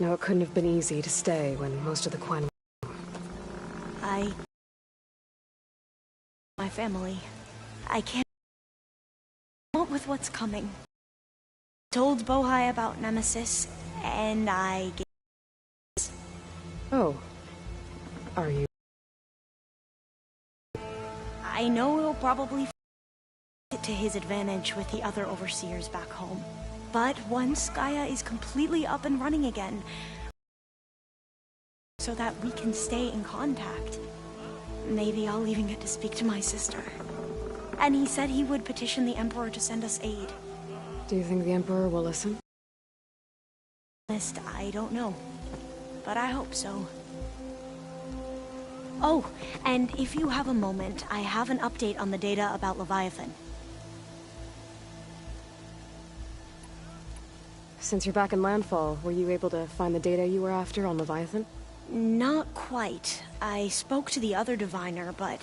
No, it couldn't have been easy to stay when most of the Quan... My family. I can't cope with what's coming. Told Bohai about Nemesis, and I... Oh. Are you... I know he'll probably it to his advantage with the other overseers back home. But once Gaia is completely up and running again, so that we can stay in contact, maybe I'll even get to speak to my sister. And he said he would petition the Emperor to send us aid. Do you think the Emperor will listen? I don't know, but I hope so. Oh, and if you have a moment, I have an update on the data about Leviathan. Since you're back in Landfall, were you able to find the data you were after on Leviathan? Not quite. I spoke to the other diviner, but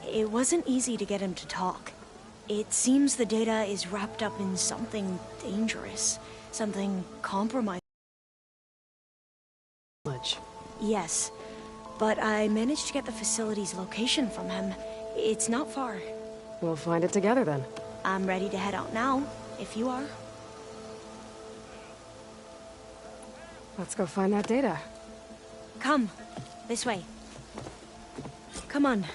it wasn't easy to get him to talk. It seems the data is wrapped up in something dangerous, something compromised. Yes, but I managed to get the facility's location from him. It's not far. We'll find it together then. I'm ready to head out now, if you are. Let's go find that data. Come. This way. Come on.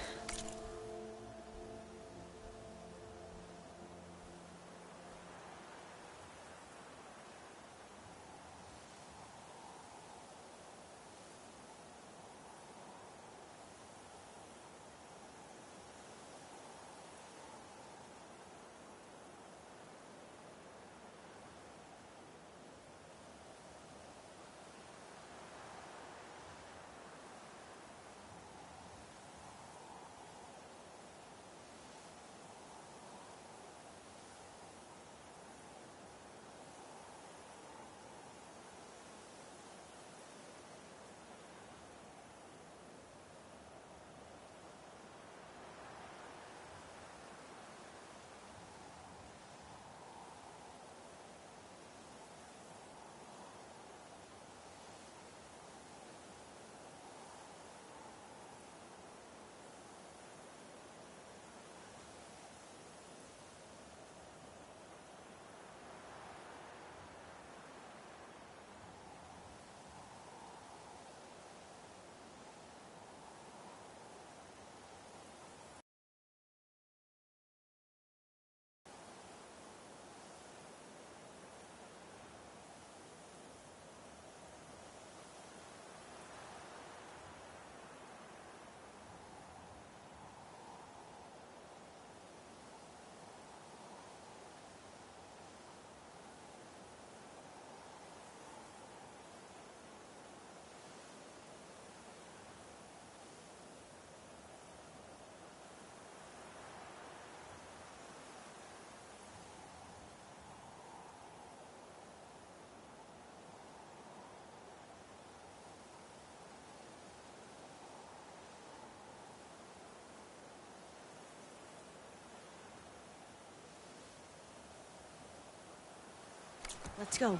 Let's go.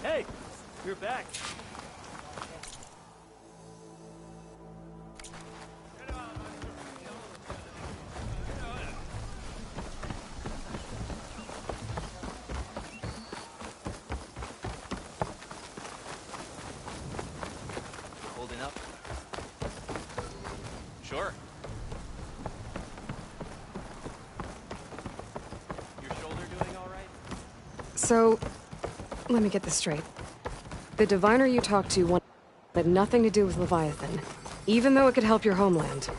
Hey, you're back. Holding up? Sure. Your shoulder doing all right? So, let me get this straight. The diviner you talked to had nothing to do with Leviathan, even though it could help your homeland.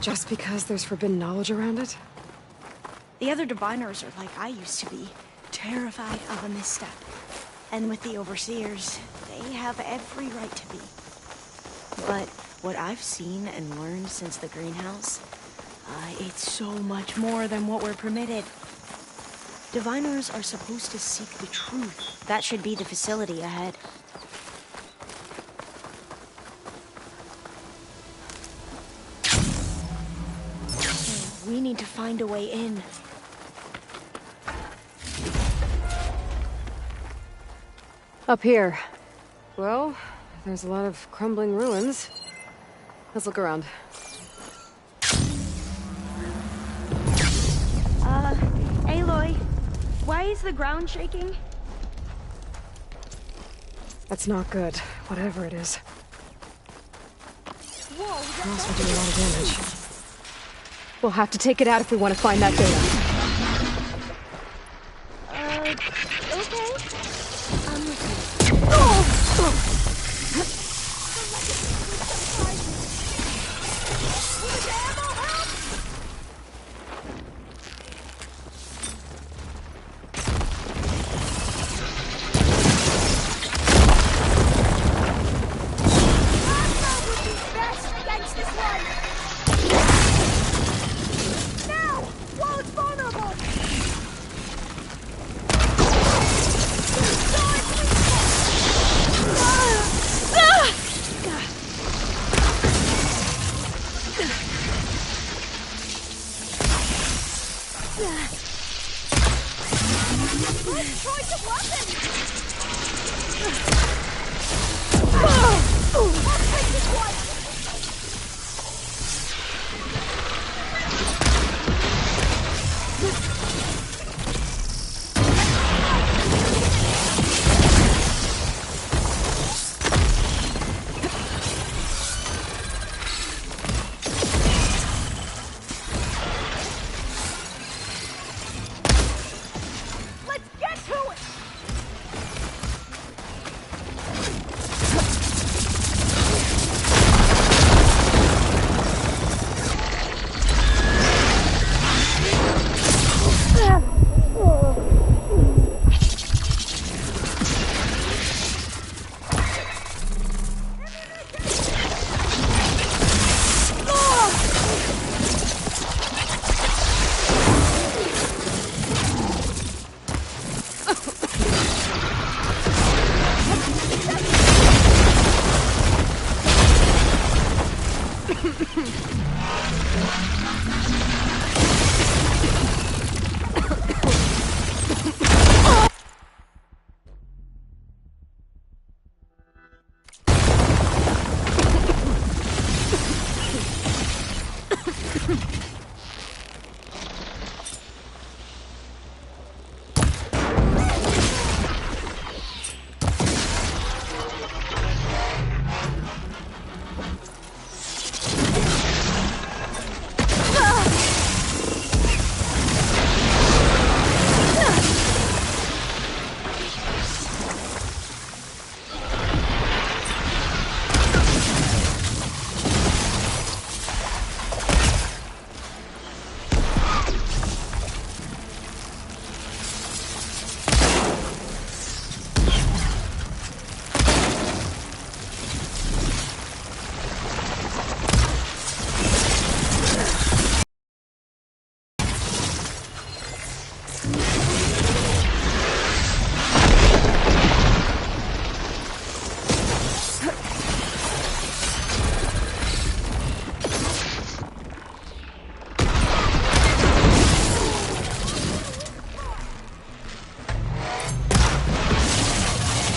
Just because there's forbidden knowledge around it? The other diviners are like I used to be, terrified of a misstep. And with the overseers, they have every right to be. But what I've seen and learned since the greenhouse, it's so much more than what we're permitted. Diviners are supposed to seek the truth. That should be the facility ahead. We need to find a way in. Up here. Well, there's a lot of crumbling ruins. Let's look around. Aloy, why is the ground shaking? That's not good, whatever it is. Whoa, It also do a lot of damage. We'll have to take it out if we want to find that data. okay.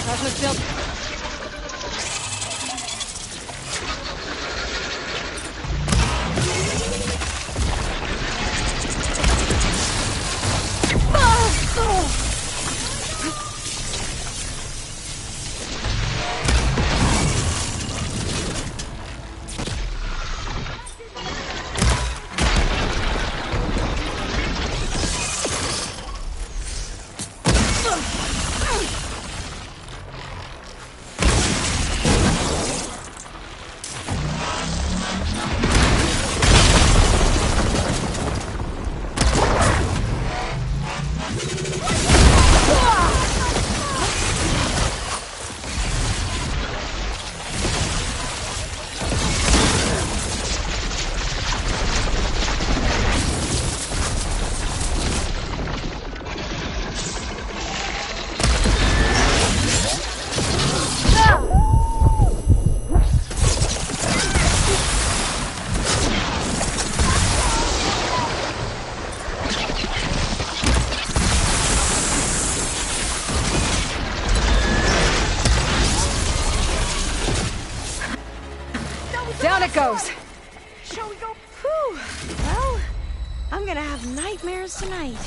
I'm with you. it goes. Shall we go? Whew. Well, I'm gonna have nightmares tonight.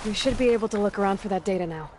We should be able to look around for that data now.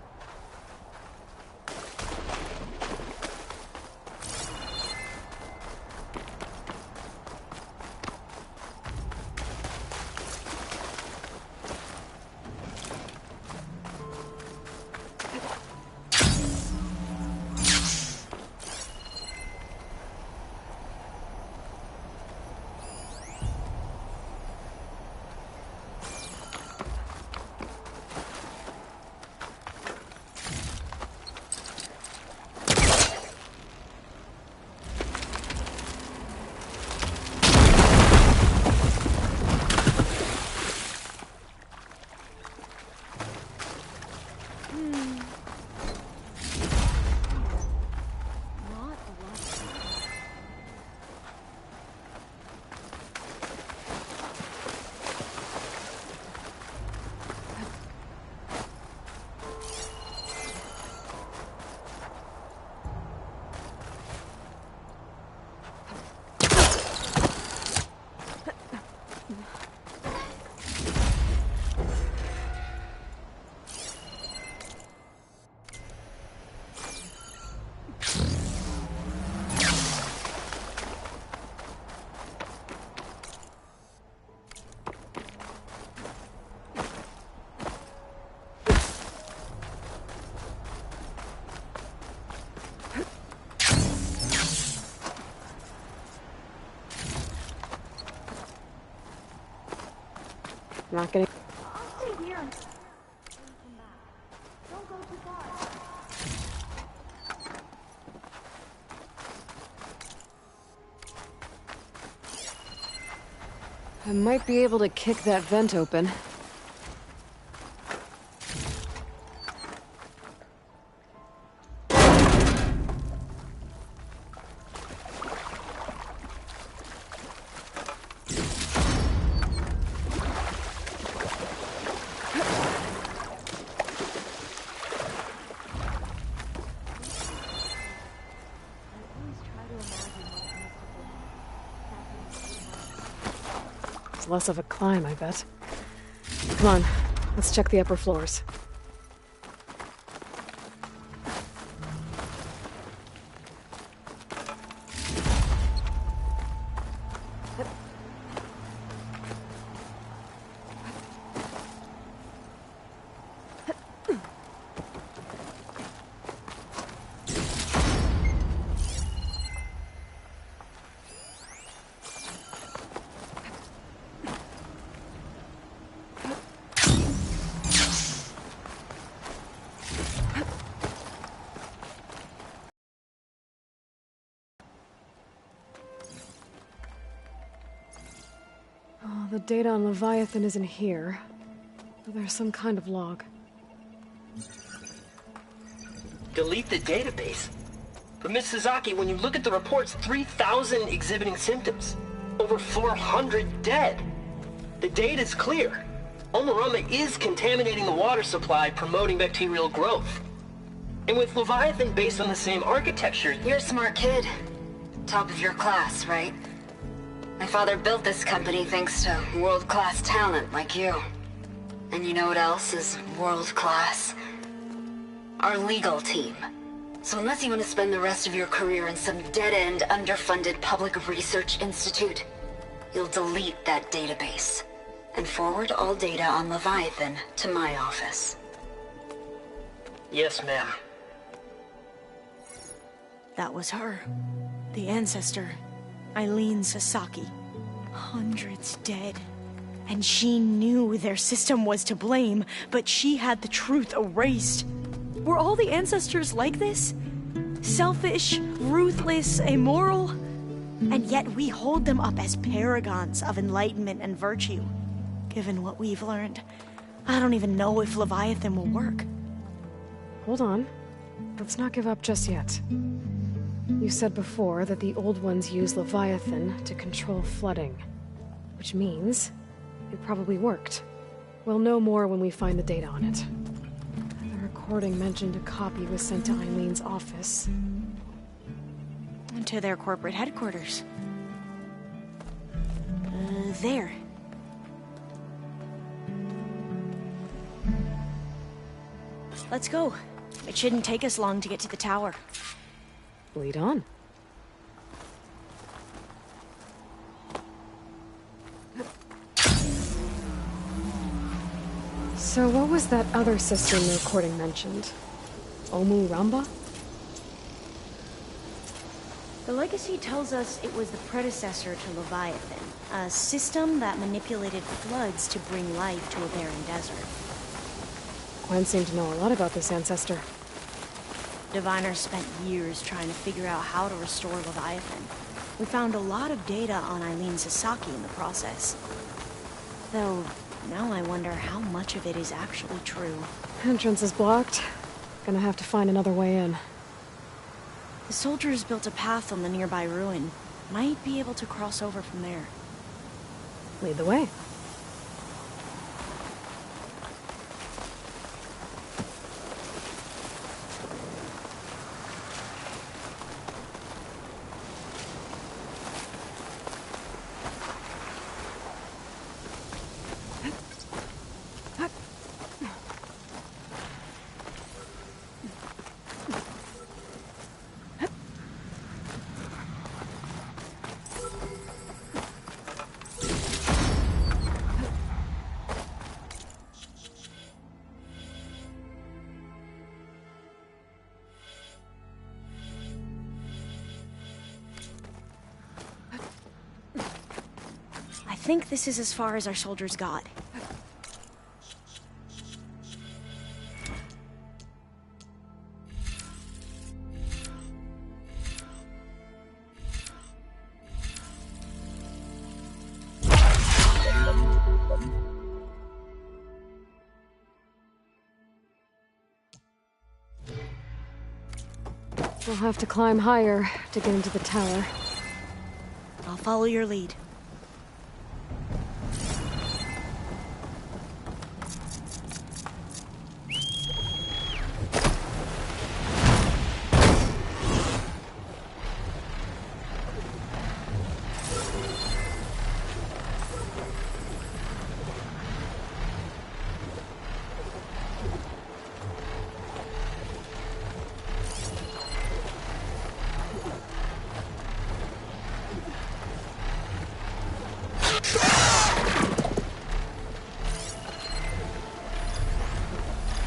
Not getting... I'll stay here until you come back. Don't go too far. I might be able to kick that vent open. Less of a climb, I bet. Come on, let's check the upper floors. The data on Leviathan isn't here. But there's some kind of log. Delete the database? But Miss Sasaki, when you look at the reports, 3,000 exhibiting symptoms. Over 400 dead. The data's clear. Omarama is contaminating the water supply, promoting bacterial growth. And with Leviathan based on the same architecture... You're a smart kid. Top of your class, right? My father built this company thanks to world-class talent like you. And you know what else is world-class? Our legal team. So unless you want to spend the rest of your career in some dead-end, underfunded public research institute, you'll delete that database and forward all data on Leviathan to my office. Yes, ma'am. That was her. The ancestor. Eileen Sasaki. Hundreds dead. And she knew their system was to blame, but she had the truth erased. Were all the ancestors like this? Selfish, ruthless, immoral? And yet we hold them up as paragons of enlightenment and virtue. Given what we've learned, I don't even know if Leviathan will work. Hold on. Let's not give up just yet. You said before that the Old Ones use Leviathan to control flooding. Which means it probably worked. We'll know more when we find the data on it. The recording mentioned a copy was sent to Eileen's office. to their corporate headquarters. There. Let's go. It shouldn't take us long to get to the tower. Lead on. So what was that other sister in the recording mentioned? Omuramba? The Legacy tells us it was the predecessor to Leviathan, a system that manipulated floods to bring life to a barren desert. Gwen seemed to know a lot about this ancestor. Diviners spent years trying to figure out how to restore Leviathan. We found a lot of data on Eileen Sasaki in the process. Though, now I wonder how much of it is actually true. Entrance is blocked. Gonna have to find another way in. The soldiers built a path on the nearby ruin. Might be able to cross over from there. Lead the way. I think this is as far as our soldiers got. We'll have to climb higher to get into the tower. I'll follow your lead.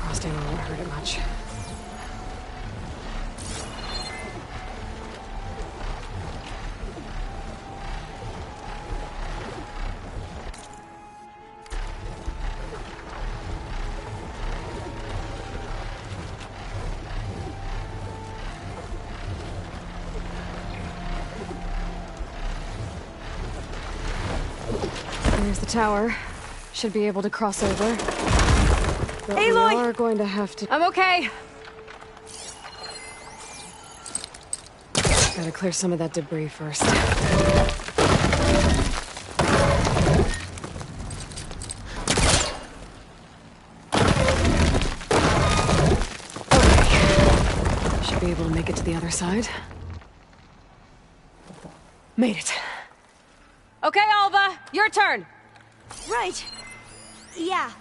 Frosting won't hurt it much. There's the tower. Should be able to cross over. But Aloy! we are going to have to... I'm okay! Gotta clear some of that debris first. Okay. Should be able to make it to the other side. Made it. Okay, Alva, your turn! Right. Yeah.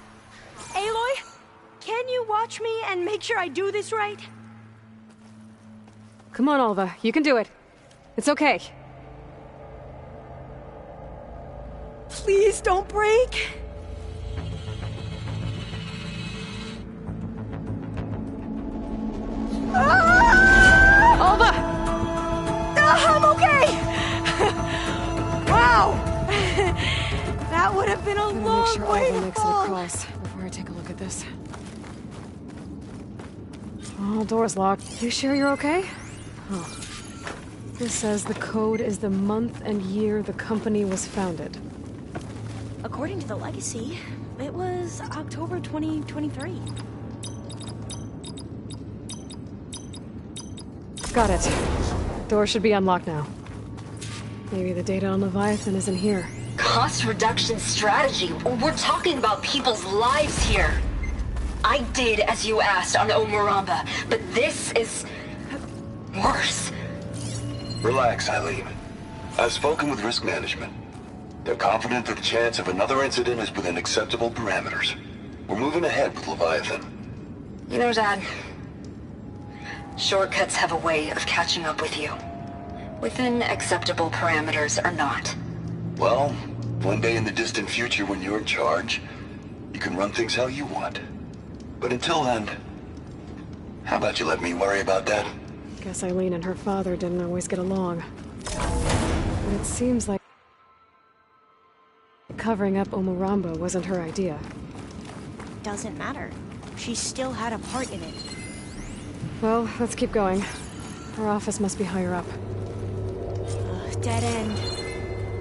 Aloy, can you watch me and make sure I do this right? Come on, Alva, you can do it. It's okay. Please don't break. Alva! I'm okay! Wow! That would have been a I'm gonna long make sure way Alva to makes it fall. across before I take a look at this. All doors locked. You sure you're okay? Huh. This says the code is the month and year the company was founded. According to the Legacy, it was October 2023. Got it. Door should be unlocked now. Maybe the data on Leviathan isn't here. Cost reduction strategy. We're talking about people's lives here. I did as you asked on Omuramba, but this is worse. Relax, Eileen. I've spoken with risk management. They're confident that the chance of another incident is within acceptable parameters. We're moving ahead with Leviathan. You know, Dad, shortcuts have a way of catching up with you. Within acceptable parameters or not. Well, one day in the distant future when you're in charge, you can run things how you want. But until then, how about you let me worry about that? Guess Eileen and her father didn't always get along. But it seems like covering up Umurambo wasn't her idea. Doesn't matter. She still had a part in it. Well, let's keep going. Her office must be higher up. Dead end.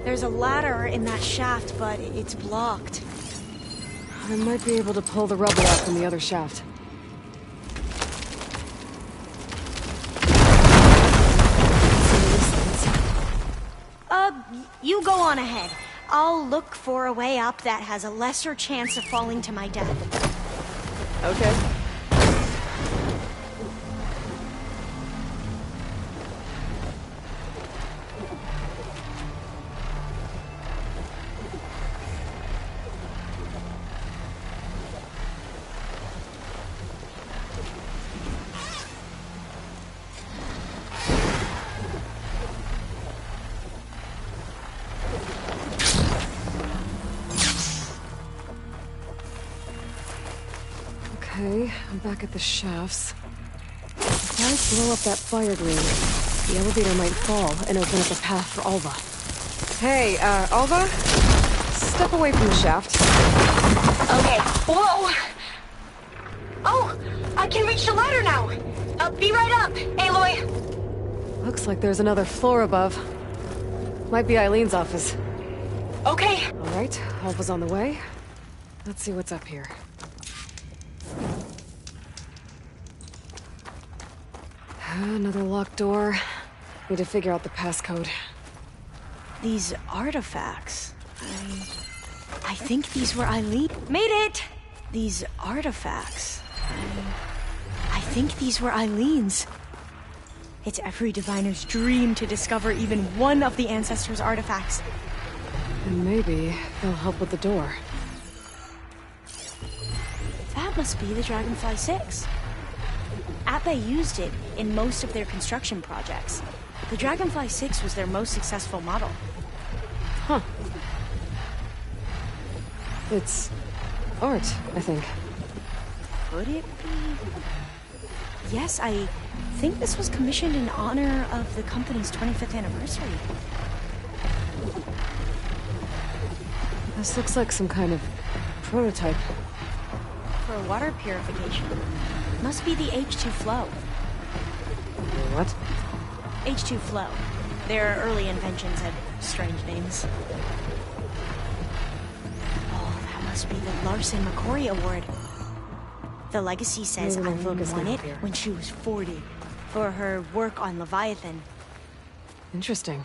There's a ladder in that shaft, but it's blocked. I might be able to pull the rubble out from the other shaft. You go on ahead. I'll look for a way up that has a lesser chance of falling to my death. Okay. Okay, I'm back at the shafts. If I blow up that fire green, the elevator might fall and open up a path for Alva. Hey, Alva? Step away from the shaft. Okay, whoa! Oh, I can reach the ladder now! Be right up, Aloy! Looks like there's another floor above. Might be Eileen's office. Okay. Alright, Alva's on the way. Let's see what's up here. Another locked door. Need to figure out the passcode. These artifacts... I think these were Eileen... Made it! These artifacts... I think these were Eileen's. It's every diviner's dream to discover even one of the Ancestors' artifacts. And maybe they'll help with the door. That must be the Dragonfly 6. Atbay used it in most of their construction projects. The Dragonfly 6 was their most successful model. Huh. It's art, I think. Could it be? Yes, I think this was commissioned in honor of the company's 25th anniversary. This looks like some kind of prototype. For water purification. Must be the H2 Flow. What? H2 Flow. Their early inventions had strange names. Oh, that must be the Larson McCory Award. The legacy says Maybe the Eileen focus won can it help here. when she was 40 for her work on Leviathan. Interesting.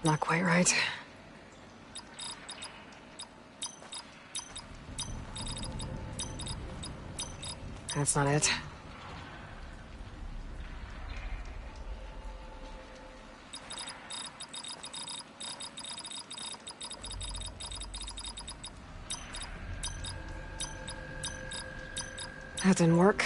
Not quite right. That's not it. That didn't work.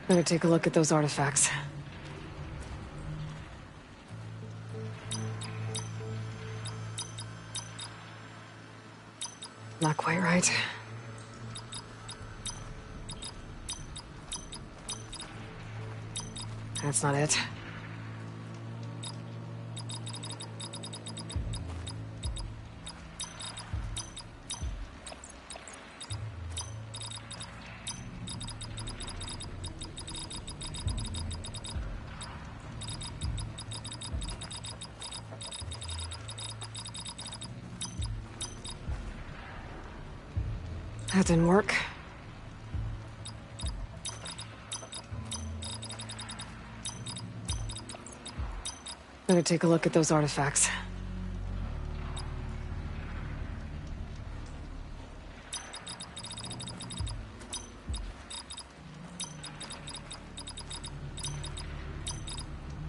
Better take a look at those artifacts. Not quite right. That's not it. That didn't work. Better take a look at those artifacts.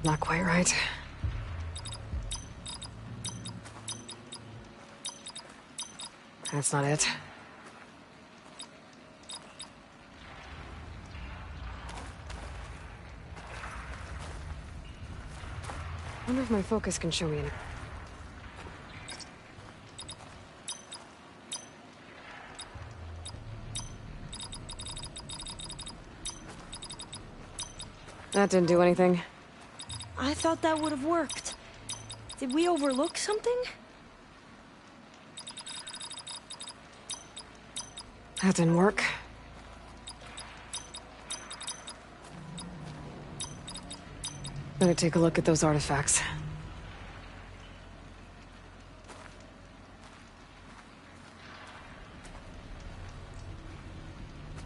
Not quite right. That's not it. Wonder if my focus can show me anything. That didn't do anything. I thought that would have worked. Did we overlook something? That didn't work. Better take a look at those artifacts.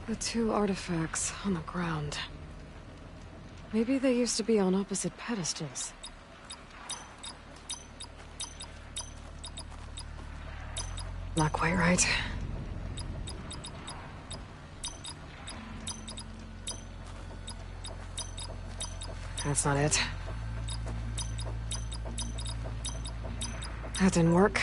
The two artifacts on the ground. Maybe they used to be on opposite pedestals. Not quite right. That's not it. That didn't work.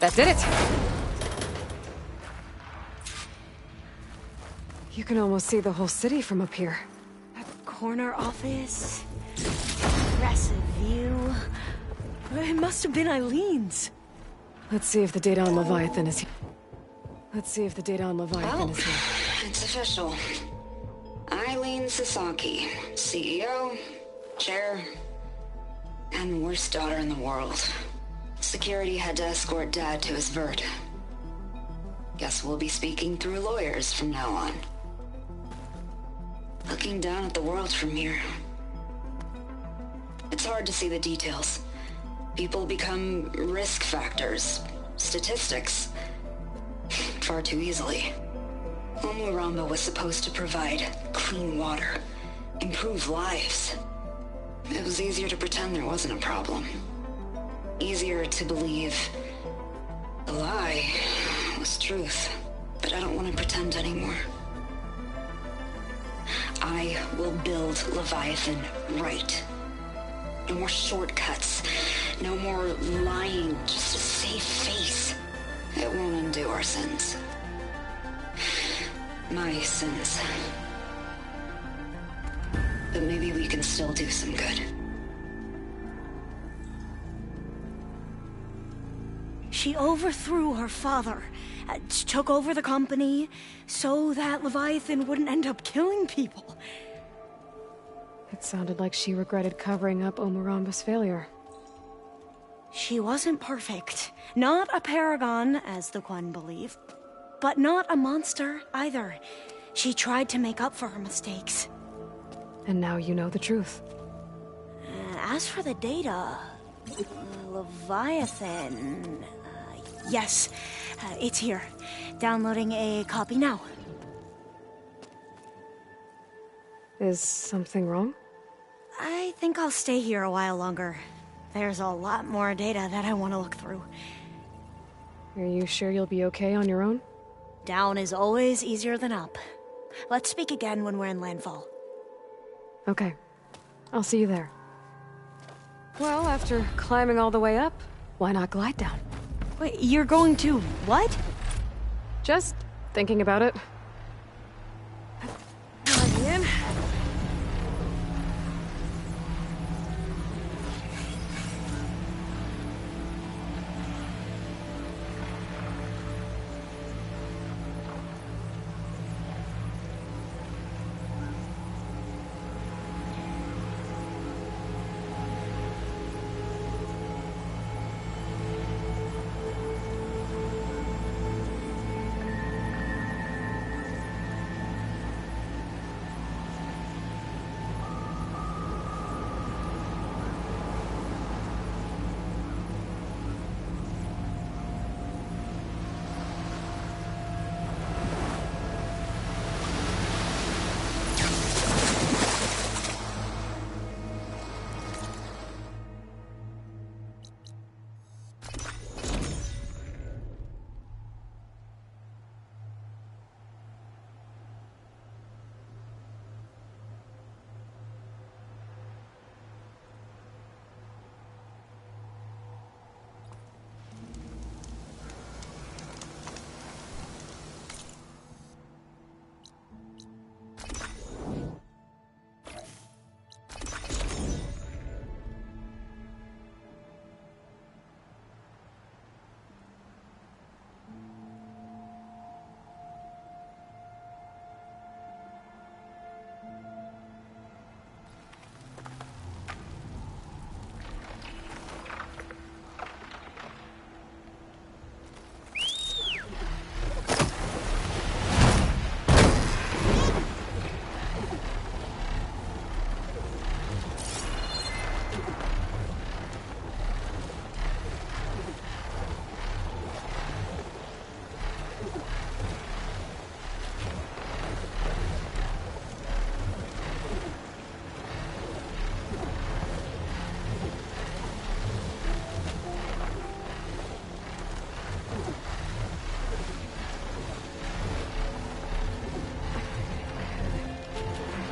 That did it! You can almost see the whole city from up here. That corner office. Impressive view. It must have been Eileen's. Let's see if the data on Leviathan is here. Let's see if the data on Leviathan Well, is here. it's official. Eileen Sasaki, CEO, chair, and worst daughter in the world. Security had to escort Dad to his vert. Guess we'll be speaking through lawyers from now on. Looking down at the world from here. It's hard to see the details. People become risk factors, statistics, far too easily. Omuramba was supposed to provide clean water, improve lives. It was easier to pretend there wasn't a problem. Easier to believe the lie was truth. But I don't want to pretend anymore. I will build Leviathan right. No more shortcuts. No more lying just to save face. It won't undo our sins. My sins. But maybe we can still do some good. She overthrew her father, took over the company, so that Leviathan wouldn't end up killing people. It sounded like she regretted covering up Omuramba's failure. She wasn't perfect. Not a paragon, as the Quan believe, but not a monster either. She tried to make up for her mistakes. And now you know the truth. As for the data, Leviathan... yes, it's here. Downloading a copy now. Is something wrong? I think I'll stay here a while longer. There's a lot more data that I want to look through. Are you sure you'll be okay on your own? Down is always easier than up. Let's speak again when we're in landfall. Okay. I'll see you there. Well, after climbing all the way up, why not glide down? Wait, you're going to what? Just thinking about it. Let me in.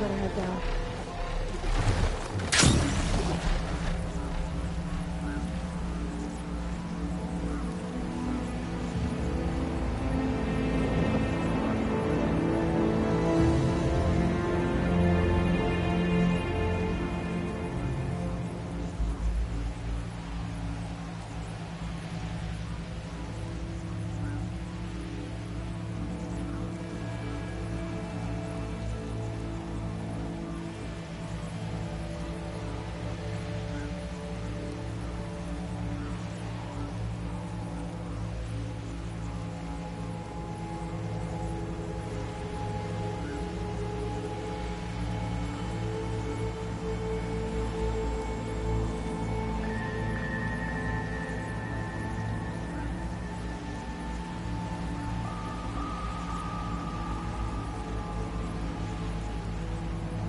Better head down.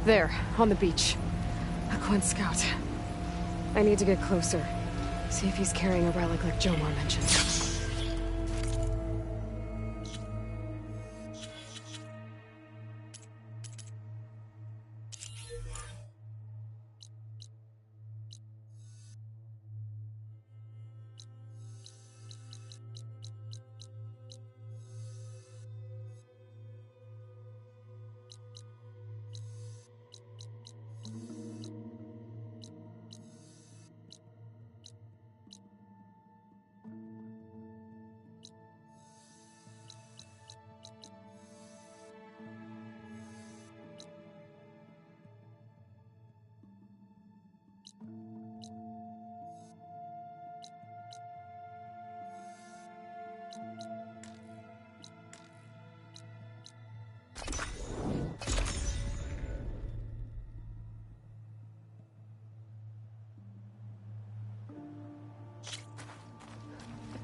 There, on the beach. A Quinn scout. I need to get closer. See if he's carrying a relic like Jomar mentioned.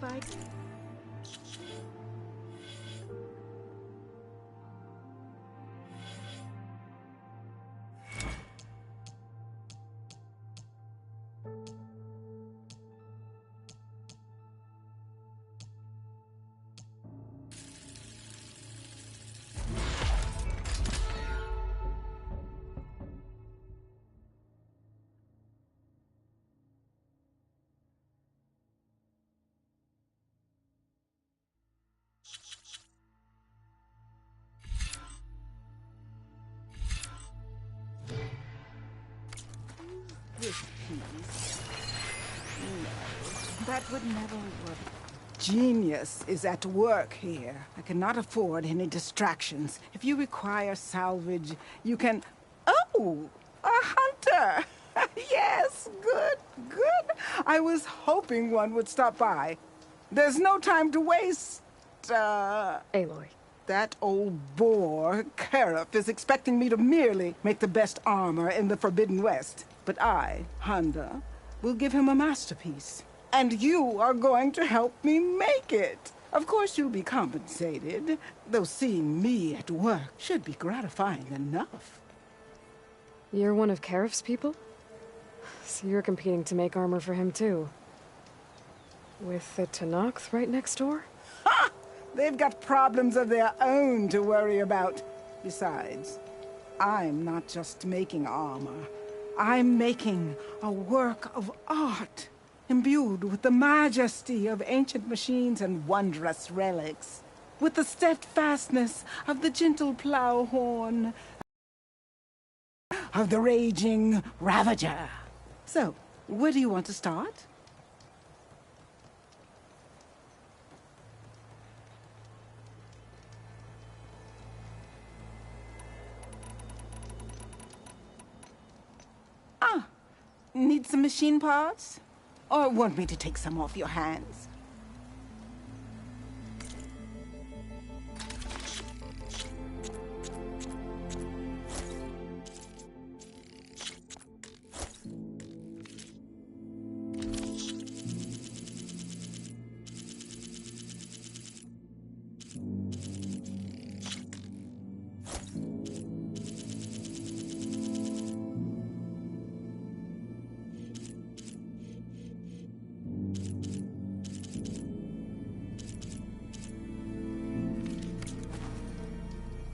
Bye. This piece. No, that would never work. Genius is at work here. I cannot afford any distractions. If you require salvage, you can... Oh! A hunter! Yes, good, good. I was hoping one would stop by. There's no time to waste, Aloy. That old boar, Karif, is expecting me to merely make the best armor in the Forbidden West. But I, Honda, will give him a masterpiece. And you are going to help me make it. Of course you'll be compensated, though seeing me at work should be gratifying enough. You're one of Karif's people? So you're competing to make armor for him too. With the Tenakth right next door? Ha! They've got problems of their own to worry about. Besides, I'm not just making armor. I'm making a work of art, imbued with the majesty of ancient machines and wondrous relics, with the steadfastness of the gentle plow horn of the raging Ravager. So, where do you want to start? Need some machine parts? Or want me to take some off your hands?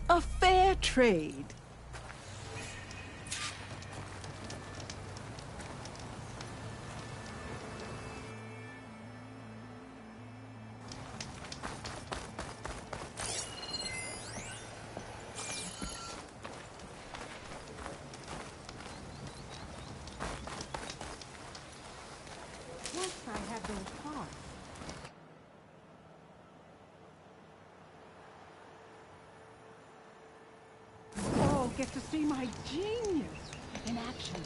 A fair trade. Once I have those parts. Get to see my genius in action.